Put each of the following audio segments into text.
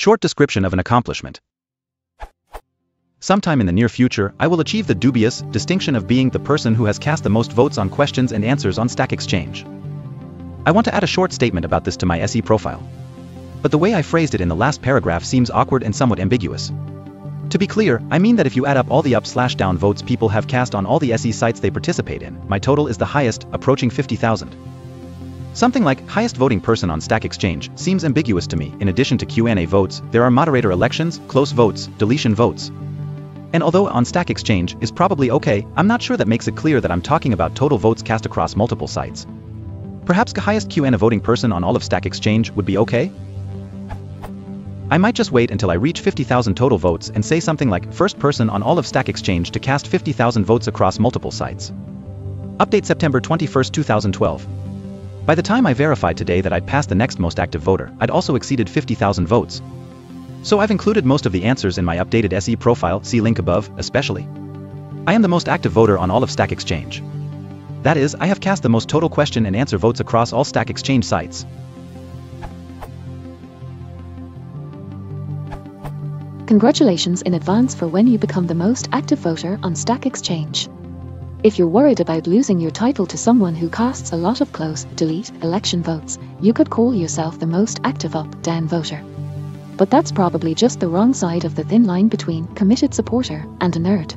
Short description of an accomplishment. Sometime in the near future, I will achieve the dubious distinction of being the person who has cast the most votes on questions and answers on Stack Exchange. I want to add a short statement about this to my SE profile. But the way I phrased it in the last paragraph seems awkward and somewhat ambiguous. To be clear, I mean that if you add up all the up/down votes people have cast on all the SE sites they participate in, my total is the highest, approaching 50,000. Something like highest voting person on Stack Exchange seems ambiguous to me. In addition to Q&A votes, there are moderator elections, close votes, deletion votes. And although on Stack Exchange is probably okay, I'm not sure that makes it clear that I'm talking about total votes cast across multiple sites. Perhaps the highest Q&A voting person on all of Stack Exchange would be okay? I might just wait until I reach 50,000 total votes and say something like first person on all of Stack Exchange to cast 50,000 votes across multiple sites. Update September 21, 2012. By the time I verified today that I'd passed the next most active voter, I'd also exceeded 50,000 votes. So I've included most of the answers in my updated SE profile, see link above, especially. I am the most active voter on all of Stack Exchange. That is, I have cast the most total question and answer votes across all Stack Exchange sites. Congratulations in advance for when you become the most active voter on Stack Exchange. If you're worried about losing your title to someone who casts a lot of close, delete, election votes, you could call yourself the most active up-down voter. But that's probably just the wrong side of the thin line between committed supporter and a nerd.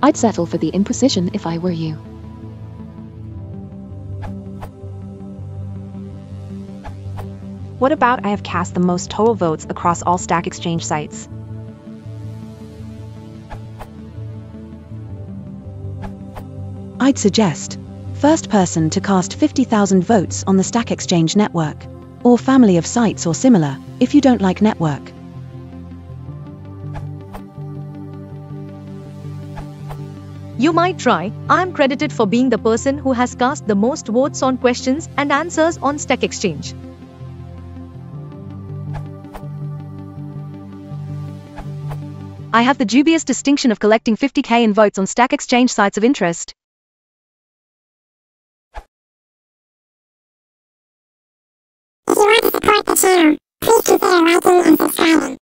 I'd settle for the imprecision if I were you. What about I have cast the most total votes across all Stack Exchange sites? I'd suggest first person to cast 50,000 votes on the Stack Exchange network, or family of sites or similar, if you don't like network. You might try. I'm credited for being the person who has cast the most votes on questions and answers on Stack Exchange. I have the dubious distinction of collecting 50k in votes on Stack Exchange sites of interest. If you want to support the channel, please consider liking and subscribing.